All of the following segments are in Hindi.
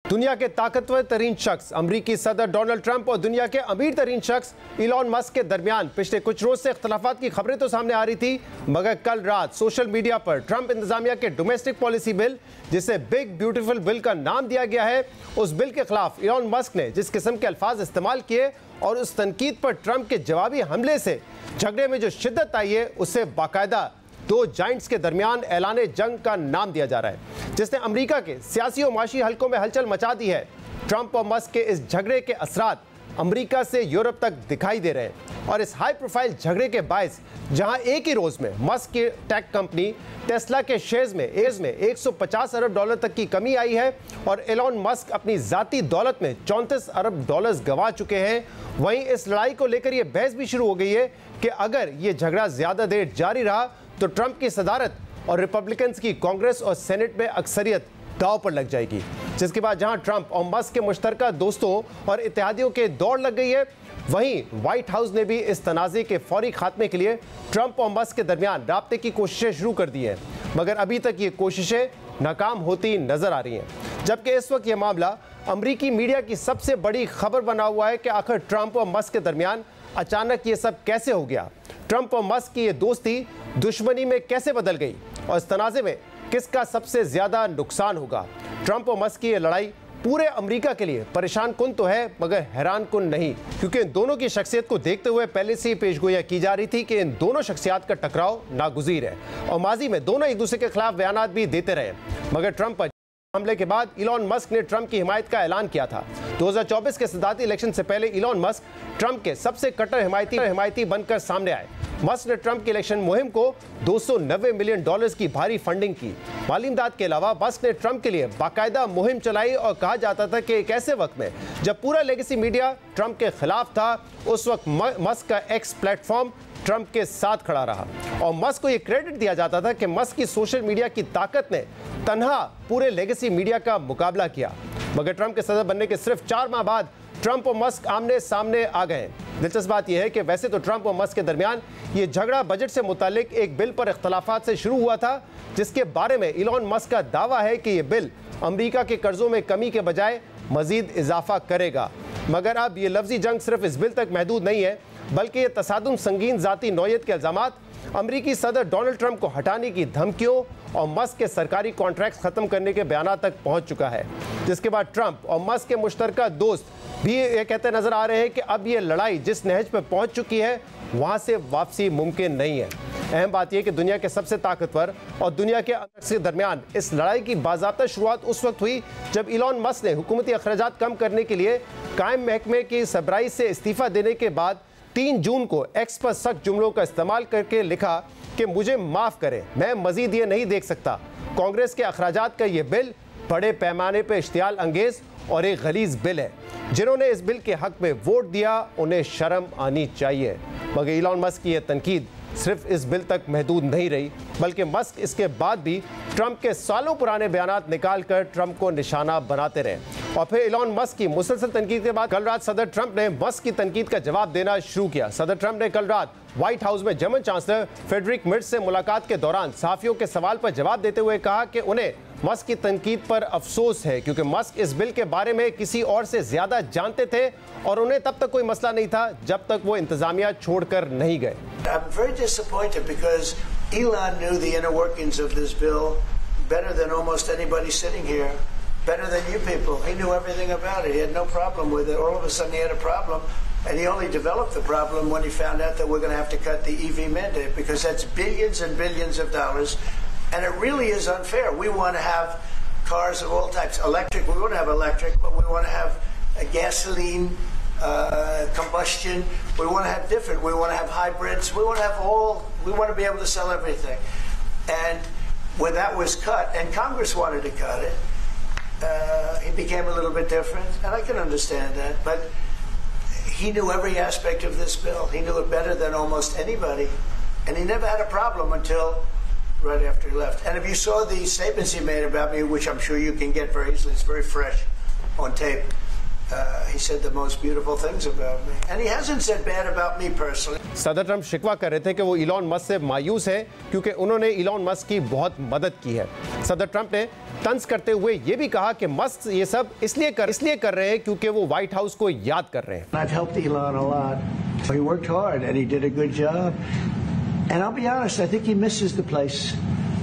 दुनिया के ताकतवर तरीन शख्स अमरीकी सदर डोनाल्ड ट्रंप और दुनिया के अमीर तरीन शख्स इलॉन मस्क के दरमियान पिछले कुछ रोज से इख्तलाफात की खबरें तो सामने आ रही थी, मगर कल रात सोशल मीडिया पर ट्रंप इंतजामिया के डोमेस्टिक पॉलिसी बिल, जिसे बिग ब्यूटीफुल बिल का नाम दिया गया है, उस बिल के खिलाफ इलॉन मस्क ने जिस किस्म के अल्फाज इस्तेमाल किए और उस तनकीद पर ट्रंप के जवाबी हमले से झगड़े में जो शिद्दत आई है, उससे बाकायदा दो जाइंट्स के दरमियान ऐलाने जंग का नाम दिया जा रहा है, जिसने अमेरिका के सियासी और माशी हलकों में हलचल मचा दी है। ट्रंप और मस्क के इस झगड़े के असरात अमेरिका से यूरोप तक दिखाई दे रहे हैं और इस हाई प्रोफाइल झगड़े के बायस जहां एक ही रोज में मस्क की टेक कंपनी टेस्ला के शेयर्स में 150 अरब डॉलर तक की कमी आई है और एलॉन मस्क अपनी जाती दौलत में 34 अरब डॉलर्स गंवा चुके हैं, वहीं इस लड़ाई को लेकर यह बहस भी शुरू हो गई है कि अगर ये झगड़ा ज्यादा देर जारी रहा तो ट्रंप की सदारत और रिपब्लिकन्स की कांग्रेस और सेनेट में अक्सरियत दांव पर लग जाएगी, जिसके बाद जहां ट्रंप और मस्क के मुश्तरका दोस्तों और इत्तेहादियों के दौड़ लग गई है, वहीं व्हाइट हाउस ने भी इस तनाज़े के फौरी खात्मे के लिए ट्रंप और मस्क के दरमियान राब्ते की कोशिशें शुरू कर दी हैं, मगर अभी तक ये कोशिशें नाकाम होती नजर आ रही हैं। जबकि इस वक्त यह मामला अमरीकी मीडिया की सबसे बड़ी खबर बना हुआ है कि आखिर ट्रंप और मस्क के दरमियान अचानक ये सब कैसे हो गया, ट्रंप और मस्क की ये दोस्ती दुश्मनी में कैसे बदल गई और इस तनाज़े में किसका सबसे ज्यादा नुकसान होगा। ट्रंप और मस्क की ये लड़ाई पूरे अमेरिका के लिए परेशान कुन तो है, मगर हैरान कुन नहीं, क्योंकि इन दोनों की शख्सियत को देखते हुए पहले से ही पेशगोइयां की जा रही थी कि इन दोनों शख्सियात का टकराव नागुज़ीर है और माजी में दोनों एक दूसरे के खिलाफ बयानात भी देते रहे, मगर ट्रंप पर हमले के बाद इलॉन मस्क ने ट्रंप की हिमायत का ऐलान किया था। 2024 के सदारती इलेक्शन से पहले इलॉन मस्क ट्रंप के सबसे कट्टर हिमायती बनकर सामने आए। मस्क ने ट्रंप की इलेक्शन मुहिम को $290 मिलियन की भारी फंडिंग की। माली इमदाद के अलावा मस्क ने ट्रंप के लिए बाकायदा मुहिम चलाई और कहा जाता था कि एक ऐसे वक्त में जब पूरा लेगेसी मीडिया ट्रंप के खिलाफ था, उस वक्त मस्क का एक्स प्लेटफॉर्म ट्रंप के साथ खड़ा रहा और मस्क को यह क्रेडिट दिया जाता था कि मस्क की सोशल मीडिया की ताकत ने तन्हा पूरे लेगेसी मीडिया का मुकाबला किया। मगर ट्रंप के सदर बनने के सिर्फ 4 माह बाद ट्रंप और मस्क आमने सामने आ गए। दिलचस्प बात यह है कि वैसे तो ट्रंप और मस्क के दरमियान ये झगड़ा बजट से मुतालिक एक बिल पर इख्तलाफात से शुरू हुआ था, जिसके बारे में इलॉन मस्क का दावा है कि यह बिल अमेरिका के कर्जों में कमी के बजाय मजीद इजाफा करेगा। मगर अब ये लफ्जी जंग सिर्फ इस बिल तक महदूद नहीं है, बल्कि ये तसादुम संगीन जाती नौयत के इल्जामात अमरीकी सदर डोनाल्ड ट्रंप को हटाने की धमकियों और मस्क के सरकारी कॉन्ट्रैक्ट खत्म करने के बयान तक पहुंच चुका है, जिसके बाद ट्रंप और मस्क के मुश्तरका दोस्त भी ये कहते नजर आ रहे हैं कि अब ये लड़ाई जिस नहज पर पहुंच चुकी है, वहां से वापसी मुमकिन नहीं है। अहम बात यह कि दुनिया के सबसे ताकतवर और दुनिया के के दरमियान इस लड़ाई की बाज़ाब्ता शुरुआत उस वक्त हुई जब इलॉन मस्क ने हुकूमती अखराजात कम करने के लिए कायम महकमे की सरबराही से इस्तीफ़ा देने के बाद 3 जून को एक्स पर सख्त जुमलों का इस्तेमाल करके लिखा कि मुझे माफ़ करें, मैं मजीद ये नहीं देख सकता। कांग्रेस के अखराजात का ये बिल बड़े पैमाने पर इश्तियाल अंगेज़ और एक गलीज़ बिल है। जिन्होंने इस बिल के हक में वोट दिया उन्हें शर्म आनी चाहिए। मगर इलॉन मस्क की यह तनकीद सिर्फ इस बिल तक महदूद नहीं रही, बल्कि मस्क इसके बाद भी ट्रंप के सालों पुराने बयानात निकाल कर ट्रंप को निशाना बनाते रहे और फिर इलॉन मस्क की मुसलसल तनकीद के बाद कल रात सदर ट्रंप ने मस्क की तनकीद का जवाब देना शुरू किया। सदर ट्रंप ने कल रात व्हाइट हाउस में जर्मन चांसलर फ्रेडरिक मिर्च से मुलाकात के दौरान सहाफियों के सवाल पर जवाब देते हुए कहा कि उन्हें मस्क की तनकीद पर अफसोस है, क्योंकि मस्क इस बिल के बारे में किसी और से ज्यादा जानते थे और उन्हें तब तक कोई मसला नहीं था जब तक वो इंतजामिया छोड़कर नहीं गए। I'm very disappointed because Elon knew the inner workings of this bill better than almost anybody sitting here, better than you people. He knew everything about it. He had no problem with it. All of a sudden he had a problem, and he only developed the problem when he found out that we're going to have to cut the EV mandate, because that's billions and billions of dollars, and it really is unfair. We want to have cars of all types, electric. We want to have electric, but we want to have a gasoline, combustion. We want to have different. We want to have hybrids. We want to have all. We want to be able to sell everything. And when that was cut, and Congress wanted to cut it, it became a little bit different, and I can understand that. But he knew every aspect of this bill. He knew it better than almost anybody, and he never had a problem until right after he left. And if you saw the statements he made about me, which I'm sure you can get very easily, it's very fresh on tape. he said the most beautiful things about me, and he hasn't said bad about me personally. सदर ट्रंप शिकवा कर रहे थे कि वो इलॉन मस्क से मायूस हैं क्योंकि उन्होंने इलॉन मस्क की बहुत मदद की है। सदर ट्रंप ने तंज करते हुए ये भी कहा कि मस्क ये सब इसलिए कर रहे हैं क्योंकि वो व्हाइट हाउस को याद कर रहे हैं। I've helped Elon a lot. He worked hard and he did a good job. And I'll be honest, I think he misses the place.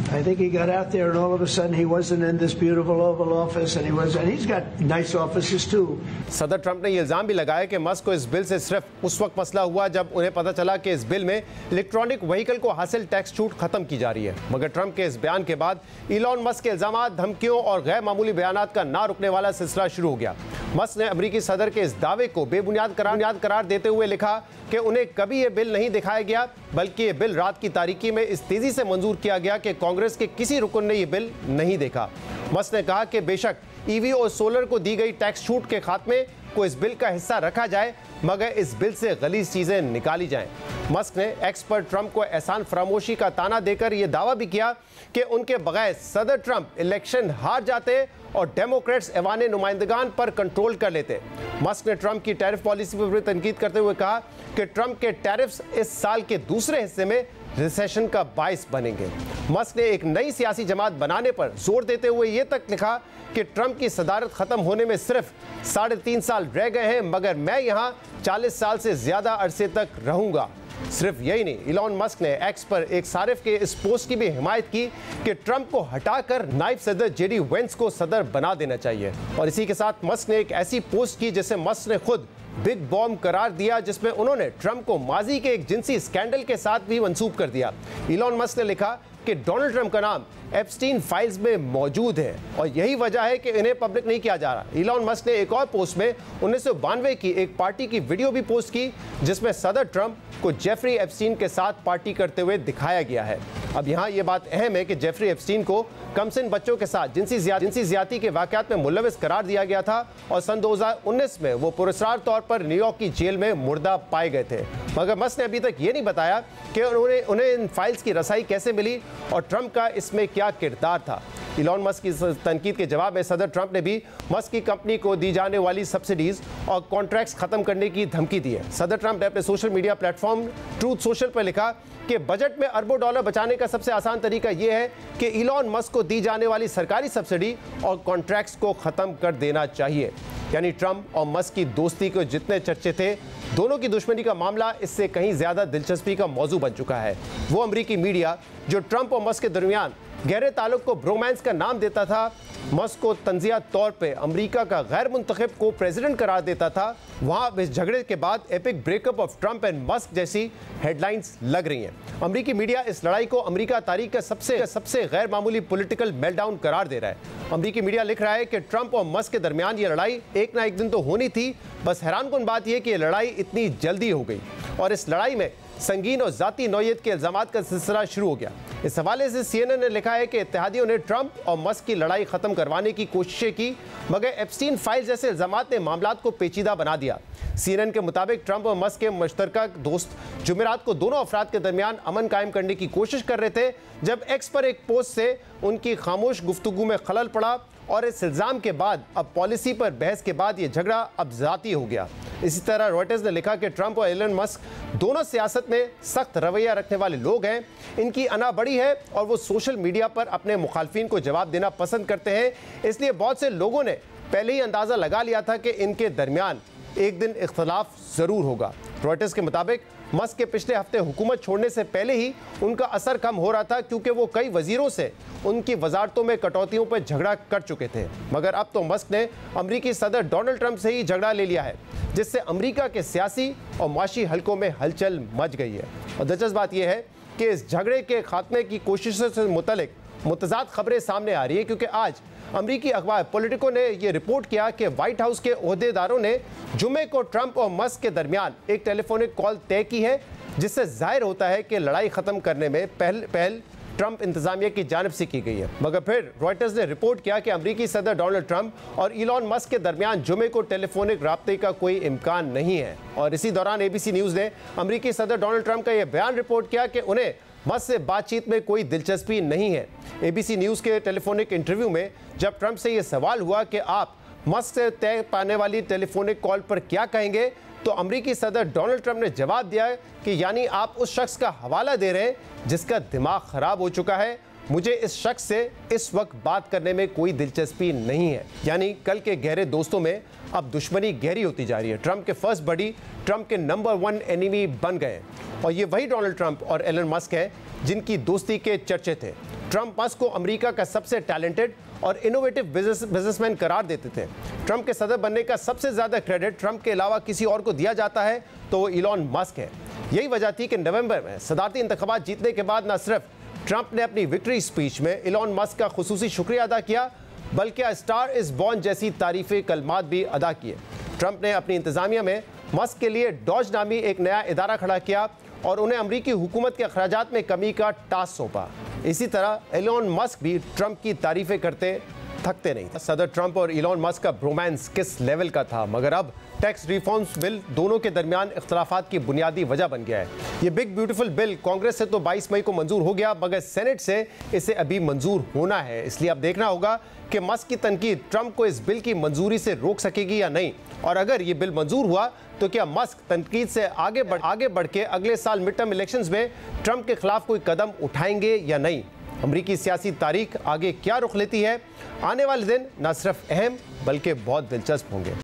I think he got out there and all of a sudden he wasn't in this beautiful Oval Office and he's got nice offices too. सदर ट्रंप ने ये इल्जाम भी लगाया कि मस्क को इस बिल से सिर्फ उस वक्त मसला हुआ जब उन्हें पता चला कि इस बिल में इलेक्ट्रॉनिक व्हीकल को हासिल टैक्स छूट खत्म की जा रही है। मगर ट्रंप के इस बयान के बाद इलॉन मस्क के इल्जामात, धमकियों और गैर मामूली बयानात का ना रुकने वाला सिलसिला शुरू हो गया। मस्क ने अमेरिकी सदर के इस दावे को बेबुनियाद करार देते हुए लिखा कि उन्हें कभी ये बिल नहीं दिखाया गया, बल्कि ये बिल रात की तारीकी में इस तेजी से मंजूर किया गया कि कांग्रेस के किसी रुकन ने ये बिल नहीं देखा। मस्क ने कहा कि बेशक ईवी और सोलर को दी गई टैक्स छूट के खात्मे को इस बिल का हिस्सा रखा जाए, मगर इस बिल से गलीज चीजें निकाली जाएं। मस्क ने एक्स पर ट्रंप को एहसान फरामोशी का ताना देकर यह दावा भी किया कि उनके बगैर सदर ट्रंप इलेक्शन हार जाते और डेमोक्रेट्स ऐवान नुमाइंदगान पर कंट्रोल कर लेते। मस्क ने ट्रंप की टैरिफ पॉलिसी पर तनकीद करते हुए कहा कि ट्रंप के टैरिफ्स इस साल के दूसरे हिस्से में रिसेशन का बाइस बनेंगे। मस्क ने एक नई सियासी जमात बनाने पर जोर देते हुए ये तक लिखा कि ट्रंप की सदारत खत्म होने में सिर्फ 3.5 साल रह गए हैं, मगर मैं यहां 40 साल से ज्यादा अरसे तक रहूंगा। सिर्फ यही नहीं, इलॉन मस्क ने एक्स पर एक सारिफ के इस पोस्ट की भी हिमायत की कि ट्रंप को हटाकर नायब सदर जेडी वेंस को सदर बना देना चाहिए। और इसी के साथ मस्क ने एक ऐसी पोस्ट की जिसे मस्क ने खुद बिग बॉम्ब करार दिया, जिसमें उन्होंने ट्रंप को माजी के एक जिनसी स्कैंडल के साथ भी मंसूब कर दिया। इलॉन मस्क ने लिखा कि डोनाल्ड ट्रंप का नाम एप्स्टीन फाइल्स में मौजूद है और यही वजह है कि इन्हें पब्लिक नहीं किया जा रहा। इलॉन मस्क ने एक और पोस्ट में 1992 की एक पार्टी की वीडियो भी पोस्ट की जिसमें सदर ट्रंप को जेफरी एप्स्टीन के साथ पार्टी करते हुए दिखाया गया है। अब यहाँ ये बात अहम है कि जेफरी एप्स्टीन को कमसिन बच्चों के साथ जिनसी ज्यादती के वाकयात में मुलविस करार दिया गया था और सन 2019 में वो पुरस्कार तौर पर न्यूयॉर्क की जेल में मुर्दा पाए गए थे। मगर मस्क ने अभी तक ये नहीं बताया कि उन्हें इन फाइल्स की रसाई कैसे मिली और ट्रंप का इसमें क्या किरदार था। इलॉन मस्क की तनकीद के जवाब में सदर ट्रंप ने भी मस्क की कंपनी को दी जाने वाली सब्सिडीज और कॉन्ट्रैक्ट्स खत्म करने की धमकी दी है। सदर ट्रंप ने अपने social media platform truth social पर लिखा कि बजट में अरबों डॉलर बचाने का सबसे आसान तरीका यह है कि इलॉन मस्क को दी जाने वाली सरकारी सब्सिडी और कॉन्ट्रैक्ट्स को खत्म कर देना चाहिए। यानी ट्रंप और मस्क की दोस्ती के जितने चर्चे थे, दोनों की दुश्मनी का मामला इससे कहीं ज्यादा दिलचस्पी का मौजू बन चुका है। वो अमेरिकी मीडिया जो ट्रंप और मस्क के दरमियान गहरे ताल्लुक को ब्रोमांस का नाम देता था, मस्क को तंजिया तौर पे अमेरिका का गैर मुंतखब को प्रेसिडेंट करार देता था, वहां इस झगड़े के बाद epic breakup of Trump and Musk जैसी हेडलाइंस लग रही हैं। अमेरिकी मीडिया इस लड़ाई को अमेरिका तारीख का सबसे गैर मामूली पॉलिटिकल मेल्टडाउन करार दे रहा है। अमेरिकी मीडिया लिख रहा है कि ट्रंप और मस्क के दरमियान ये लड़ाई एक ना एक दिन तो होनी थी, बस हैरानकुन बात यह कि यह लड़ाई इतनी जल्दी हो गई और इस लड़ाई में संगीन और जाती नौयत के इल्जामात का सिलसिला शुरू हो गया। इस हवाले से CNN ने लिखा है कि इत्तेहादियों ने ट्रंप और मस्क की लड़ाई खत्म करवाने की कोशिशें की, मगर एप्स्टीन फाइल जैसे इल्जामात ने मामलात को पेचीदा बना दिया। CNN के मुताबिक ट्रंप और मस्क के मुश्तरका दोस्त जुमेरात को दोनों अफराद के दरमियान अमन कायम करने की कोशिश कर रहे थे, जब एक्स पर एक पोस्ट से उनकी खामोश गुफ्तगू में खलल पड़ा और इस इल्ज़ाम के बाद अब पॉलिसी पर बहस के बाद ये झगड़ा अब ज़ाती हो गया। इसी तरह रॉयटर्स ने लिखा कि ट्रंप और एलन मस्क दोनों सियासत में सख्त रवैया रखने वाले लोग हैं, इनकी अना बड़ी है और वो सोशल मीडिया पर अपने मुखालफिन को जवाब देना पसंद करते हैं, इसलिए बहुत से लोगों ने पहले ही अंदाज़ा लगा लिया था कि इनके दरमियान एक दिन इख्तलाफ ज़रूर होगा। रॉयटर्स के मुताबिक मस्क के पिछले हफ्ते हुकूमत छोड़ने से पहले ही उनका असर कम हो रहा था, क्योंकि वो कई वजीरों से उनकी वजारतों में कटौतियों पर झगड़ा कर चुके थे। मगर अब तो मस्क ने अमेरिकी सदर डोनाल्ड ट्रंप से ही झगड़ा ले लिया है, जिससे अमेरिका के सियासी और माशी हलकों में हलचल मच गई है। और दिलचस्प बात यह है कि इस झगड़े के खात्मे की कोशिशों से मुतल्लिक मुतज़ाद खबरें सामने आ रही है, क्योंकि आज अमेरिकी अखबार पॉलिटिको ने यह रिपोर्ट किया कि व्हाइट हाउस के ओहदेदारों ने जुमे को ट्रंप और मस्क के दरमियान एक टेलीफोनिक कॉल तय की है, जिससे जाहिर होता है कि लड़ाई खत्म करने में पहल ट्रंप इंतजामिया की जानिब से की गई है। मगर फिर रॉयटर्स ने रिपोर्ट किया कि अमेरिकी सदर डोनाल्ड ट्रंप और इलॉन मस्क के दरमियान जुमे को टेलीफोनिक राब्ते का कोई इम्कान नहीं है। और इसी दौरान ABC न्यूज़ ने अमेरिकी सदर डोनाल्ड ट्रंप का यह बयान रिपोर्ट किया कि उन्हें मस्क से बातचीत में कोई दिलचस्पी नहीं है। ABC न्यूज़ के टेलीफोनिक इंटरव्यू में जब ट्रंप से यह सवाल हुआ कि आप मस्क से तय पाने वाली टेलीफोनिक कॉल पर क्या कहेंगे, तो अमेरिकी सदर डोनाल्ड ट्रंप ने जवाब दिया कि यानी आप उस शख्स का हवाला दे रहे हैं जिसका दिमाग खराब हो चुका है। मुझे इस शख्स से इस वक्त बात करने में कोई दिलचस्पी नहीं है। यानी कल के गहरे दोस्तों में अब दुश्मनी गहरी होती जा रही है। ट्रंप के फर्स्ट बडी ट्रंप के नंबर 1 एनिमी बन गए और ये वही डोनाल्ड ट्रंप और एलन मस्क है जिनकी दोस्ती के चर्चे थे। ट्रंप मस्क को अमेरिका का सबसे टैलेंटेड और इनोवेटिव बिजनेसमैन करार देते थे। ट्रंप के सदर बनने का सबसे ज़्यादा क्रेडिट ट्रंप के अलावा किसी और को दिया जाता है तो वो इलॉन मस्क है। यही वजह थी कि नवंबर में सदारती इंतखाबात जीतने के बाद न सिर्फ ट्रंप ने अपनी विक्ट्री स्पीच में इलॉन मस्क का खुसूसी शुक्रिया अदा किया, बल्कि अ स्टार इज बॉर्न जैसी तारीफ़ी कलमात भी अदा किए। ट्रंप ने अपनी इंतज़ामिया में मस्क के लिए डॉज नामी एक नया इदारा खड़ा किया और उन्हें अमरीकी हुकूमत के अखराजात में कमी का टास्क सौंपा। इसी तरह इलॉन मस्क भी ट्रंप की तारीफ़ें करते थकते नहीं थे। सदर ट्रंप और इलॉन मस्क का ब्रोमांस किस लेवल का था, मगर अब टैक्स रिफॉर्म्स बिल दोनों के दरमियान इख्तलाफात की बुनियादी वजह बन गया है। ये बिग ब्यूटीफुल बिल कांग्रेस से तो 22 मई को मंजूर हो गया, मगर सेनेट से इसे अभी मंजूर होना है। इसलिए अब देखना होगा कि मस्क की तनकीद ट्रंप को इस बिल की मंजूरी से रोक सकेगी या नहीं, और अगर ये बिल मंजूर हुआ तो क्या मस्क तनकीद से आगे बढ़ के अगले साल मिड टर्म इलेक्शंस में ट्रंप के खिलाफ कोई कदम उठाएंगे या नहीं। अमरीकी सियासी तारीख आगे क्या रुख लेती है, आने वाले दिन न सिर्फ अहम बल्कि बहुत दिलचस्प होंगे।